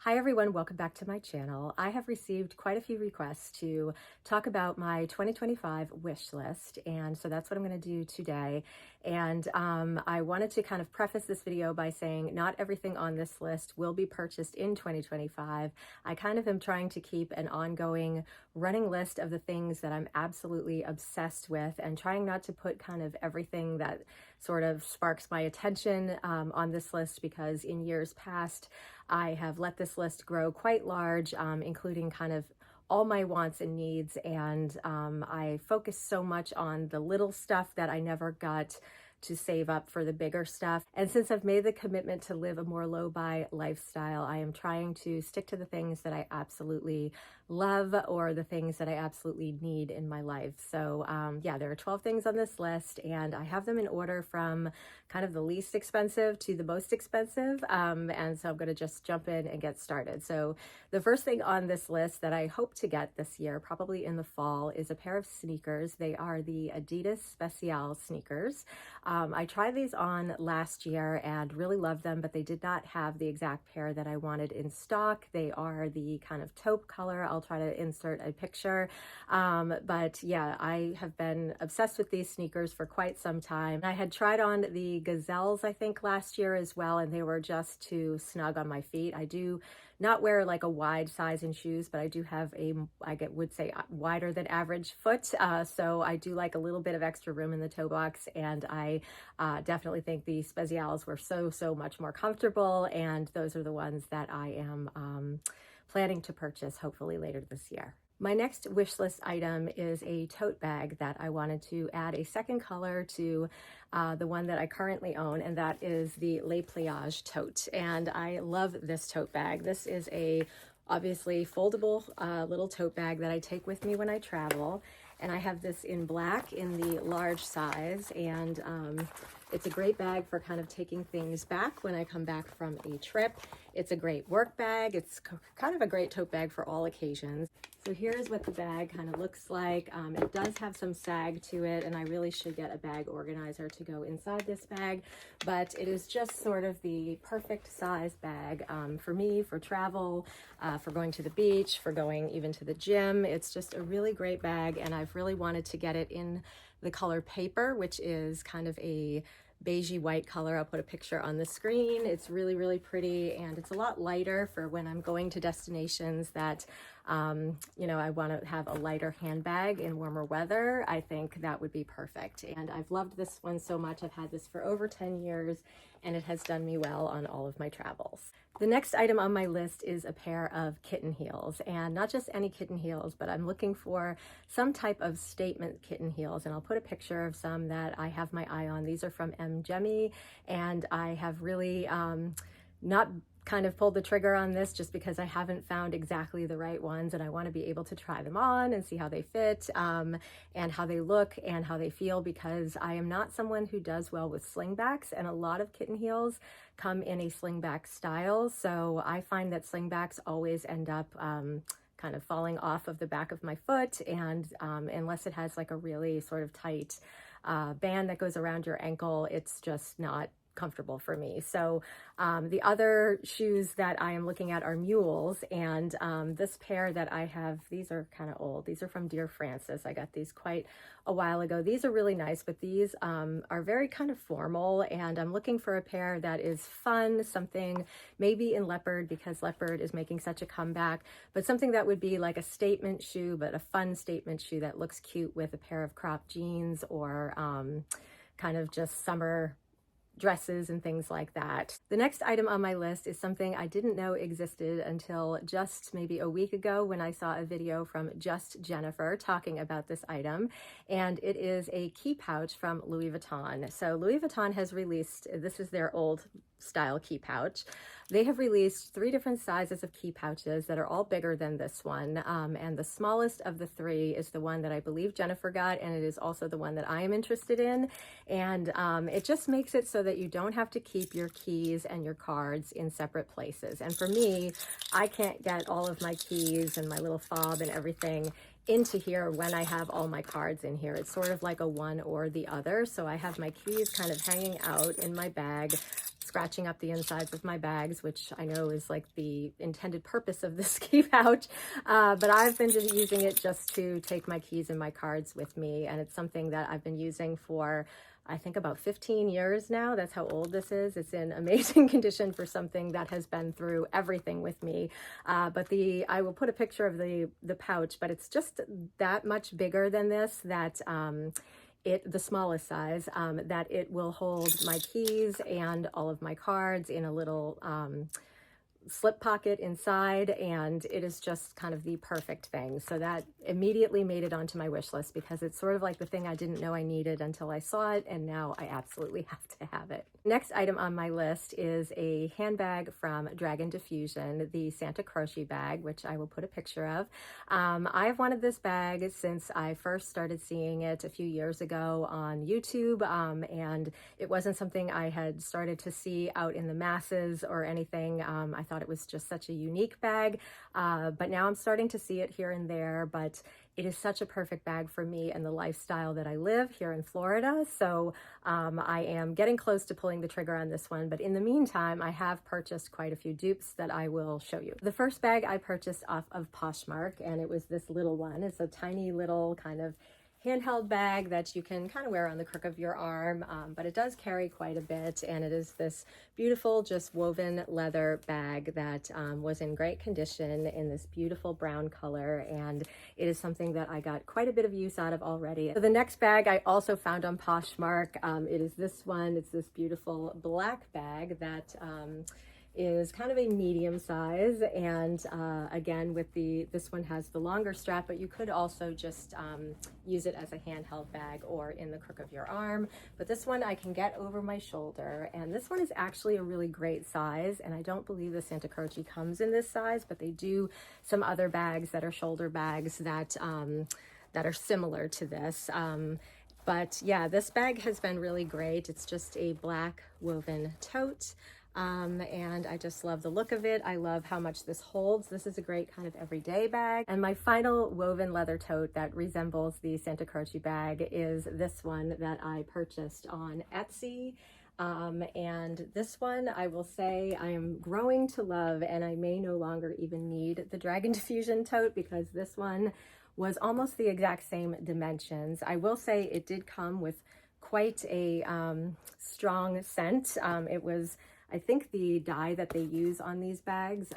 Hi everyone, welcome back to my channel. I have received quite a few requests to talk about my 2025 wish list, and so that's what I'm going to do today. And I wanted to kind of preface this video by saying not everything on this list will be purchased in 2025. I kind of am trying to keep an ongoing running list of the things that I'm absolutely obsessed with, and trying not to put kind of everything that sort of sparks my attention on this list, because in years past I have let this list grow quite large, including kind of all my wants and needs, and I focus so much on the little stuff that I never got to save up for the bigger stuff. And since I've made the commitment to live a more low-buy lifestyle, I am trying to stick to the things that I absolutely love, or the things that I absolutely need in my life. So yeah, there are 12 things on this list, and I have them in order from kind of the least expensive to the most expensive. And so I'm going to just jump in and get started. So the first thing on this list that I hope to get this year, probably in the fall, is a pair of sneakers. They are the Adidas Spezials sneakers. I tried these on last year and really loved them, but they did not have the exact pair that I wanted in stock. They are the kind of taupe color. I'll try to insert a picture. But yeah, I have been obsessed with these sneakers for quite some time. I had tried on the Gazelles, I think, last year as well, and they were just too snug on my feet. I do not wear like a wide size in shoes, but I do have would say wider than average foot. So I do like a little bit of extra room in the toe box, and I definitely think the Spezials were so much more comfortable, and those are the ones that I am planning to purchase hopefully later this year. My next wish list item is a tote bag that I wanted to add a second color to the one that I currently own, and that is the Pliage tote. And I love this tote bag. This is a obviously foldable little tote bag that I take with me when I travel. And I have this in black in the large size, and it's a great bag for kind of taking things back when I come back from a trip. It's a great work bag. It's kind of a great tote bag for all occasions. So here's what the bag kind of looks like. It does have some sag to it, and I really should get a bag organizer to go inside this bag, but it is just sort of the perfect size bag for me, for travel, for going to the beach, for going even to the gym. It's just a really great bag, and I've really wanted to get it in the color paper, which is kind of a beigey white color. I'll put a picture on the screen. It's really pretty, and it's a lot lighter for when I'm going to destinations that you know, I want to have a lighter handbag in warmer weather. I think that would be perfect, and I've loved this one so much. I've had this for over 10 years, and it has done me well on all of my travels. The next item on my list is a pair of kitten heels, and not just any kitten heels, but I'm looking for some type of statement kitten heels, and I'll put a picture of some that I have my eye on. These are from M.Gemi, and I have really not kind of pulled the trigger on this just because I haven't found exactly the right ones, and I want to be able to try them on and see how they fit, and how they look and how they feel, because I am not someone who does well with slingbacks, and a lot of kitten heels come in a slingback style. So I find that slingbacks always end up kind of falling off of the back of my foot, and unless it has like a really sort of tight band that goes around your ankle, it's just not comfortable for me. So the other shoes that I am looking at are mules, and this pair that I have, these are kind of old. These are from Dear Francis. I got these quite a while ago. These are really nice, but these are very kind of formal, and I'm looking for a pair that is fun, something maybe in leopard, because leopard is making such a comeback, but something that would be like a statement shoe, but a fun statement shoe that looks cute with a pair of cropped jeans, or kind of just summer dresses and things like that. The next item on my list is something I didn't know existed until just maybe a week ago, when I saw a video from Just Jennifer talking about this item, and it is a key pouch from Louis Vuitton. So Louis Vuitton has released, this is their old style key pouch. They have released 3 different sizes of key pouches that are all bigger than this one, and the smallest of the 3 is the one that I believe Jennifer got, and it is also the one that I am interested in. And it just makes it so that you don't have to keep your keys and your cards in separate places. And for me, I can't get all of my keys and my little fob and everything into here when I have all my cards in here. It's sort of like a one or the other. So I have my keys kind of hanging out in my bag scratching up the insides of my bags, which I know is like the intended purpose of this key pouch. But I've been just using it just to take my keys and my cards with me. And it's something that I've been using for, I think, about 15 years now. That's how old this is. It's in amazing condition for something that has been through everything with me. But I will put a picture of the pouch, but it's just that much bigger than this, that the smallest size, that it will hold my keys and all of my cards in a little slip pocket inside, and it is just kind of the perfect thing. So that immediately made it onto my wish list, because it's sort of like the thing I didn't know I needed until I saw it, and now I absolutely have to have it. Next item on my list is a handbag from Diffusion, the Santa Croce bag, which I will put a picture of. I've wanted this bag since I first started seeing it a few years ago on YouTube, and it wasn't something I had started to see out in the masses or anything. I thought it was just such a unique bag, but now I'm starting to see it here and there. But it is such a perfect bag for me and the lifestyle that I live here in Florida. So I am getting close to pulling the trigger on this one. But in the meantime, I have purchased quite a few dupes that I will show you. The first bag I purchased off of Poshmark, and it was this little one. It's a tiny little kind of handheld bag that you can kind of wear on the crook of your arm, but it does carry quite a bit, and it is this beautiful, just woven leather bag that was in great condition in this beautiful brown color, and it is something that I got quite a bit of use out of already. So the next bag I also found on Poshmark. It is this one. It's this beautiful black bag that is kind of a medium size, and again, with this one has the longer strap, but you could also just use it as a handheld bag or in the crook of your arm. But this one I can get over my shoulder, and this one is actually a really great size, and I don't believe the Santa Croce comes in this size, but they do some other bags that are shoulder bags that are similar to this. But yeah, this bag has been really great. It's just a black woven tote. And I just love the look of it. I love how much this holds. This is a great kind of everyday bag. And my final woven leather tote that resembles the Santa Croce bag is this one that I purchased on Etsy. And this one, I will say, I am growing to love, and I may no longer even need the Diffusion tote, because this one was almost the exact same dimensions. I will say it did come with quite a strong scent. It was, I think the dye that they use on these bags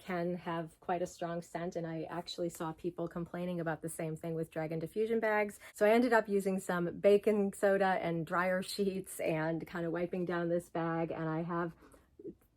can have quite a strong scent, and I actually saw people complaining about the same thing with Diffusion bags. So I ended up using some baking soda and dryer sheets and kind of wiping down this bag, and I have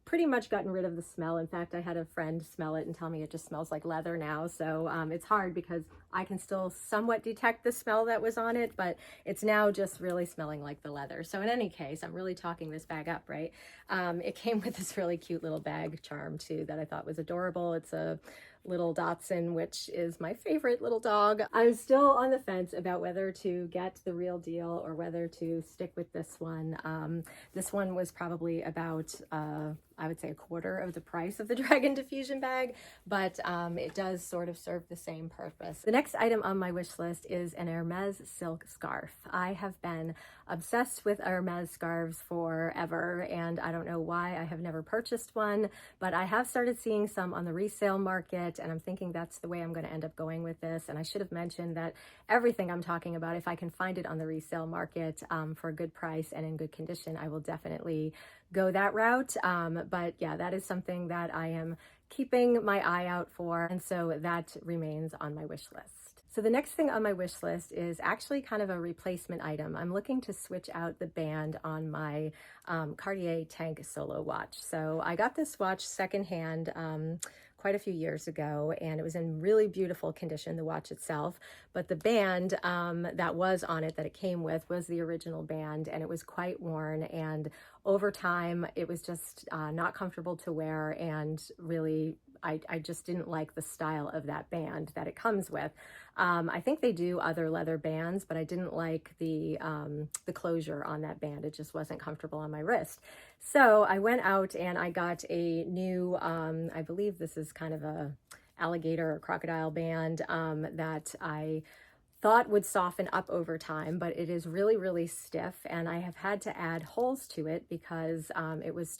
pretty much gotten rid of the smell. In fact, I had a friend smell it and tell me it just smells like leather now. So it's hard because I can still somewhat detect the smell that was on it, but it's now just really smelling like the leather. So in any case, I'm really talking this bag up, right? It came with this really cute little bag charm too that I thought was adorable. It's a little Dachshund, which is my favorite little dog. I'm still on the fence about whether to get the real deal or whether to stick with this one. This one was probably about, I would say, a quarter of the price of the Diffusion bag, but it does sort of serve the same purpose. The next item on my wish list is an Hermes silk scarf. I have been obsessed with Hermes scarves forever, and I don't know why I have never purchased one, but I have started seeing some on the resale market, and I'm thinking that's the way I'm going to end up going with this. And I should have mentioned that everything I'm talking about, if I can find it on the resale market for a good price and in good condition, I will definitely go that route. But yeah, that is something that I am keeping my eye out for, and so that remains on my wish list. So the next thing on my wish list is actually kind of a replacement item. I'm looking to switch out the band on my Cartier Tank Solo watch. So I got this watch secondhand quite a few years ago, and it was in really beautiful condition, the watch itself, but the band that was on it, that it came with, was the original band, and it was quite worn, and over time it was just not comfortable to wear, and really I just didn't like the style of that band that it comes with. I think they do other leather bands, but I didn't like the closure on that band. It just wasn't comfortable on my wrist. So I went out and I got a new, I believe this is kind of a alligator or crocodile band that I thought would soften up over time, but it is really, really stiff, and I have had to add holes to it because it was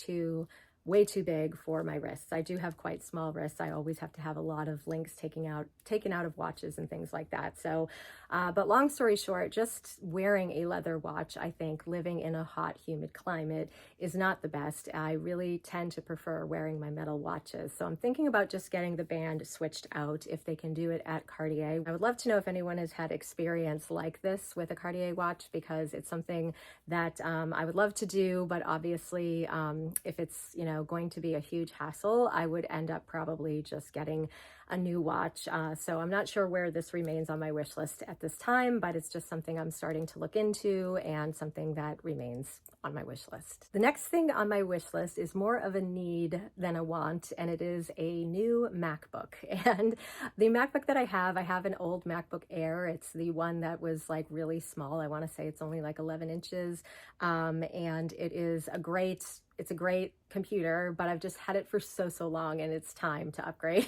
way too big for my wrists. I do have quite small wrists. I always have to have a lot of links taken out of watches and things like that. So, but long story short, just wearing a leather watch, I think living in a hot, humid climate is not the best. I really tend to prefer wearing my metal watches. So I'm thinking about just getting the band switched out if they can do it at Cartier. I would love to know if anyone has had experience like this with a Cartier watch, because it's something that I would love to do, but obviously if it's, you know, going to be a huge hassle, I would end up probably just getting a new watch. So I'm not sure where this remains on my wish list at this time, but it's just something I'm starting to look into and something that remains on my wish list. The next thing on my wish list is more of a need than a want, and it is a new MacBook. And the MacBook that I have an old MacBook Air. It's the one that was like really small. I want to say it's only like 11 inches. And it's a great computer, but I've just had it for so long, and it's time to upgrade.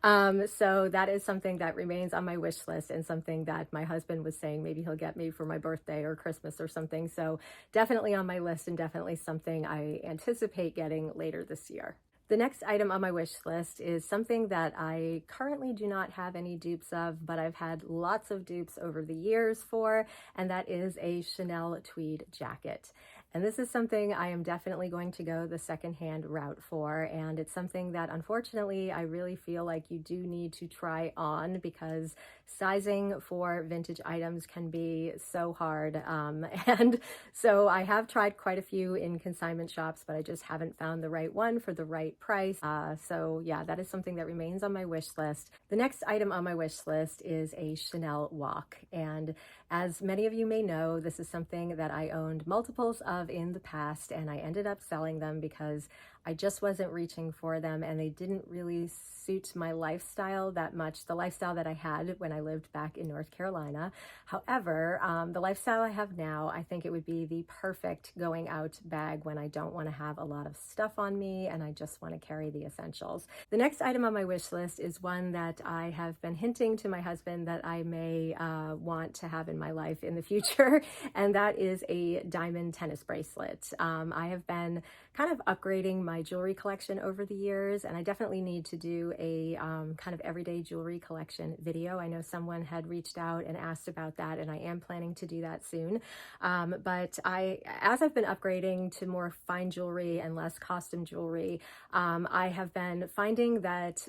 So that is something that remains on my wish list, and something that my husband was saying maybe he'll get me for my birthday or Christmas or something. So definitely on my list, and definitely something I anticipate getting later this year. The next item on my wish list is something that I currently do not have any dupes of, but I've had lots of dupes over the years for, and that is a Chanel tweed jacket. And this is something I am definitely going to go the secondhand route for, and it's something that unfortunately I really feel like you do need to try on, because sizing for vintage items can be so hard. And so I have tried quite a few in consignment shops, but I just haven't found the right one for the right price. So yeah, that is something that remains on my wish list. The next item on my wish list is a Chanel walk. And as many of you may know, this is something that I owned multiples of in the past, and I ended up selling them because I just wasn't reaching for them, and they didn't really suit my lifestyle that much, the lifestyle that I had when I lived back in North Carolina. However, the lifestyle I have now, I think it would be the perfect going out bag when I don't want to have a lot of stuff on me and I just want to carry the essentials. The next item on my wish list is one that I have been hinting to my husband that I may want to have in my life in the future, and that is a diamond tennis bracelet. I have been kind of upgrading my jewelry collection over the years, and I definitely need to do a kind of everyday jewelry collection video. I know someone had reached out and asked about that, and I am planning to do that soon. But as I've been upgrading to more fine jewelry and less costume jewelry, I have been finding that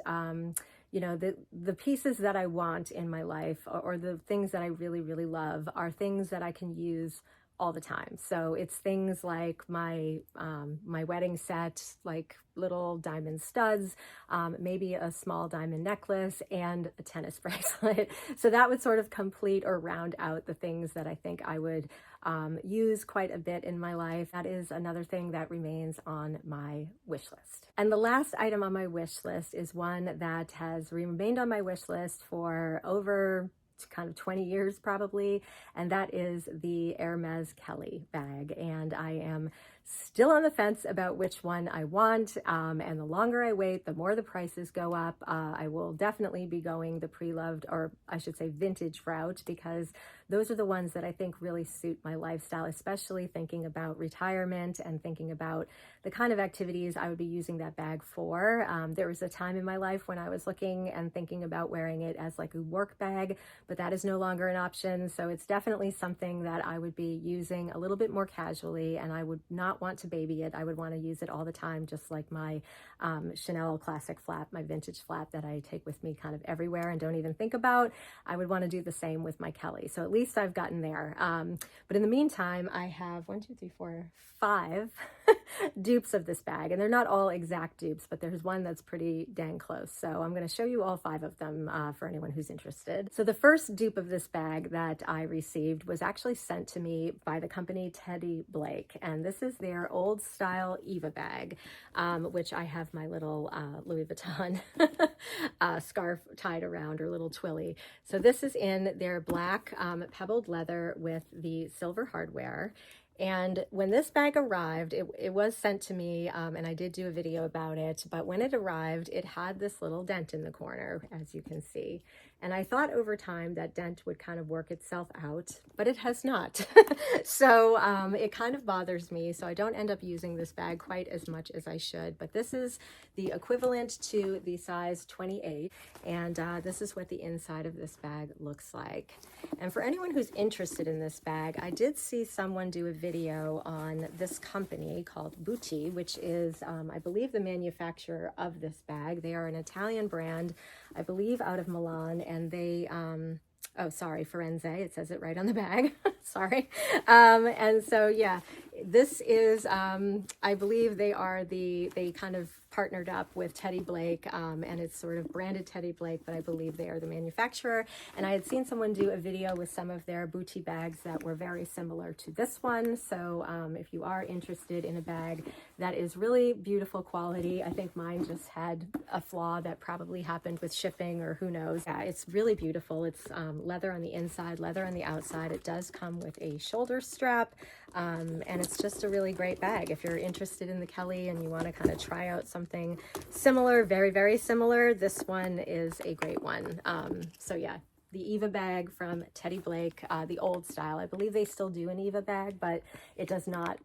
you know, the pieces that I want in my life, or the things that I really love, are things that I can use all the time. So it's things like my wedding set, like little diamond studs, maybe a small diamond necklace, and a tennis bracelet. So that would sort of complete or round out the things that I think I would use quite a bit in my life. That is another thing that remains on my wish list. And the last item on my wish list is one that has remained on my wish list for over kind of 20 years probably, and that is the Hermes Kelly bag. And I am still on the fence about which one I want, and the longer I wait, the more the prices go up. I will definitely be going the pre-loved, or I should say vintage route, because those are the ones that I think really suit my lifestyle, especially thinking about retirement and thinking about the kind of activities I would be using that bag for. There was a time in my life when I was looking and thinking about wearing it as like a work bag, but that is no longer an option. So it's definitely something that I would be using a little bit more casually, and I would not want to baby it. I would want to use it all the time, just like my Chanel classic flap, my vintage flap that I take with me kind of everywhere and don't even think about. I would want to do the same with my Kelly. So at least I've gotten there. But in the meantime, I have 5 dupes of this bag, and they're not all exact dupes, but there's one that's pretty dang close. So I'm going to show you all 5 of them for anyone who's interested. So the first dupe of this bag that I received was actually sent to me by the company Teddy Blake, and this is their old style Eva bag, which I have my little Louis Vuitton scarf tied around, or little twilly. So this is in their black pebbled leather with the silver hardware. And when this bag arrived, it was sent to me, and I did do a video about it, but when it arrived, it had this little dent in the corner, as you can see. And I thought over time that dent would kind of work itself out, but it has not. So it kind of bothers me, so I don't end up using this bag quite as much as I should. But this is the equivalent to the size 28, and this is what the inside of this bag looks like. And for anyone who's interested in this bag, I did see someone do a video on this company called Vuitton, which is, I believe, the manufacturer of this bag. They are an Italian brand, I believe, out of Milan, and they, oh, sorry, Firenze, it says it right on the bag, sorry. And so, yeah, this is, I believe they kind of partnered up with Teddy Blake, and it's sort of branded Teddy Blake, but I believe they are the manufacturer. And I had seen someone do a video with some of their Vuitton bags that were very similar to this one. So if you are interested in a bag that is really beautiful quality, I think mine just had a flaw that probably happened with shipping or who knows. Yeah, it's really beautiful. It's leather on the inside, leather on the outside. It does come with a shoulder strap, and it's just a really great bag. If you're interested in the Kelly and you want to kind of try out something similar, very, very similar, this one is a great one. So yeah, the Eva bag from Teddy Blake, the old style. I believe they still do an Eva bag, but it does not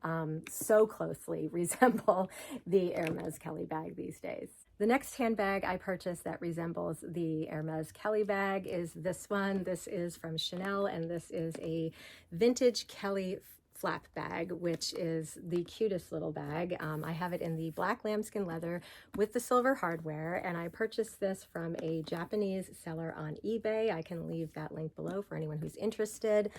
so closely resemble the Hermes Kelly bag these days. The next handbag I purchased that resembles the Hermes Kelly bag is this one. This is from Chanel, and this is a vintage Kelly flap bag, which is the cutest little bag. I have it in the black lambskin leather with the silver hardware, and I purchased this from a Japanese seller on eBay. I can leave that link below for anyone who's interested.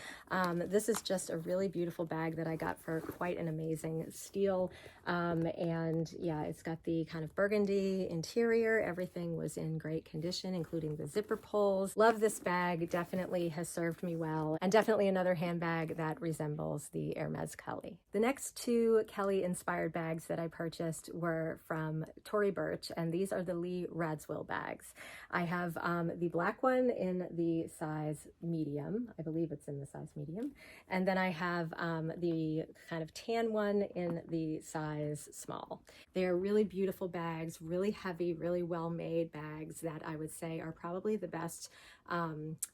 This is just a really beautiful bag that I got for quite an amazing steal. And yeah, it's got the kind of burgundy interior. Everything was in great condition, including the zipper pulls. Love this bag, definitely has served me well, and definitely another handbag that resembles the Hermes Kelly. The next two Kelly inspired bags that I purchased were from Tory Burch, and these are the Lee Radziwill bags. I have the black one in the size medium. I believe it's in the size medium. And then I have the kind of tan one in the size small. They're really beautiful bags, really heavy, really well-made bags that I would say are probably the best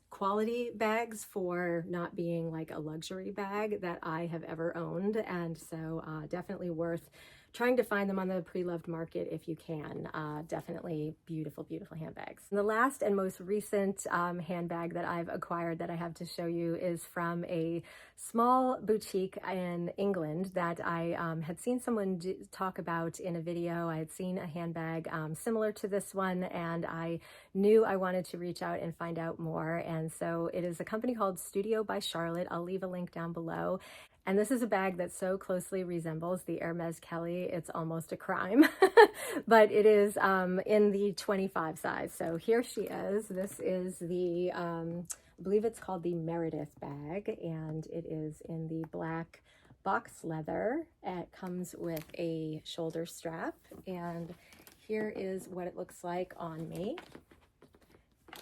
quality bags for not being like a luxury bag that I have ever owned. And so definitely worth trying to find them on the pre-loved market if you can. Definitely beautiful, beautiful handbags. And the last and most recent handbag that I've acquired that I have to show you is from a small boutique in England that I had seen someone talk about in a video. I had seen a handbag similar to this one, and I knew I wanted to reach out and find out more. And so it is a company called Studio by Charlotte. I'll leave a link down below. And this is a bag that so closely resembles the Hermes Kelly, it's almost a crime, but it is in the 25 size. So here she is. This is the, I believe it's called the Meredith bag, and it is in the black box leather. It comes with a shoulder strap, and here is what it looks like on me.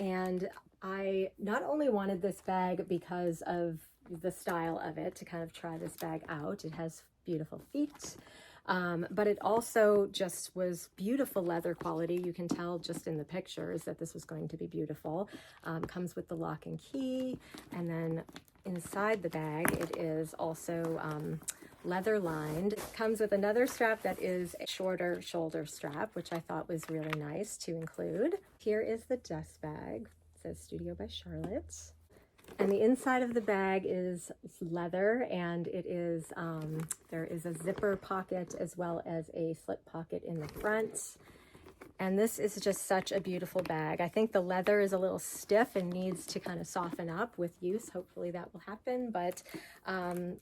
And I not only wanted this bag because of the style of it, to kind of try this bag out. It has beautiful feet, but it also just was beautiful leather quality. You can tell just in the pictures that this was going to be beautiful. Comes with the lock and key, and then inside the bag it is also leather lined. It comes with another strap that is a shorter shoulder strap, which I thought was really nice to include. Here is the dust bag. It says Studio by Charlotte. And the inside of the bag is leather, and it is, there is a zipper pocket as well as a slip pocket in the front. And this is just such a beautiful bag. I think the leather is a little stiff and needs to kind of soften up with use. Hopefully that will happen. But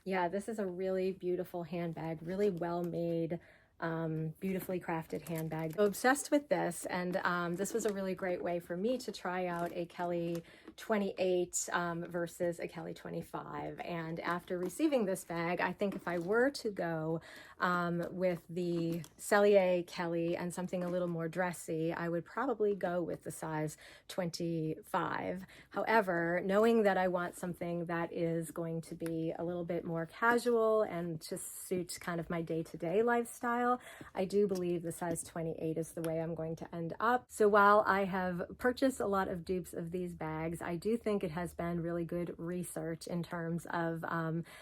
yeah, this is a really beautiful handbag, really well made, beautifully crafted handbag. So obsessed with this, and this was a really great way for me to try out a Kelly 28 versus a Kelly 25. And after receiving this bag, I think if I were to go with the Cellier Kelly and something a little more dressy, I would probably go with the size 25. However, knowing that I want something that is going to be a little bit more casual and just suit kind of my day-to-day lifestyle, I do believe the size 28 is the way I'm going to end up. So while I have purchased a lot of dupes of these bags, I do think it has been really good research in terms of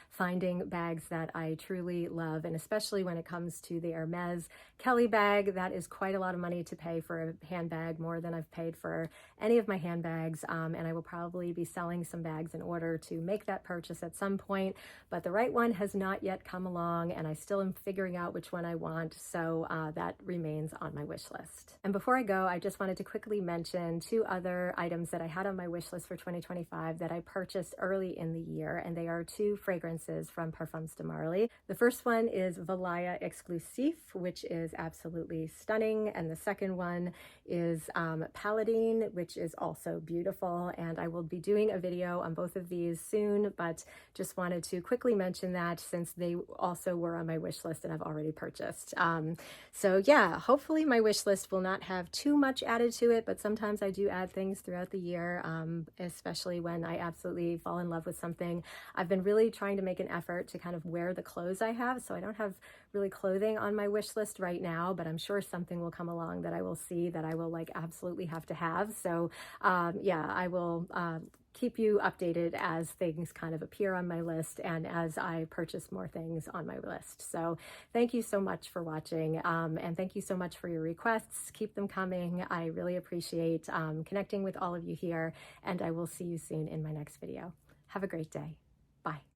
finding bags that I truly love, and especially when it comes to the Hermes Kelly bag. That is quite a lot of money to pay for a handbag, more than I've paid for any of my handbags, and I will probably be selling some bags in order to make that purchase at some point, but the right one has not yet come along, and I still am figuring out which one I want, so that remains on my wish list. And before I go, I just wanted to quickly mention two other items that I had on my wish list for 2025 that I purchased early in the year, and they are two fragrances from Parfums de Marly. The first one is Valaya Exclusif, which is absolutely stunning, and the second one is Palatine, which is also beautiful, and I will be doing a video on both of these soon, but just wanted to quickly mention that since they also were on my wish list and I've already purchased. So yeah, hopefully my wish list will not have too much added to it, but sometimes I do add things throughout the year, especially when I absolutely fall in love with something. I've been really trying to make an effort to kind of wear the clothes I have, so I don't have really clothing on my wish list right now, but I'm sure something will come along that I will see that I will like absolutely have to have. So yeah, I will keep you updated as things kind of appear on my list and as I purchase more things on my list. So thank you so much for watching, and thank you so much for your requests. Keep them coming. I really appreciate connecting with all of you here, and I will see you soon in my next video. Have a great day. Bye.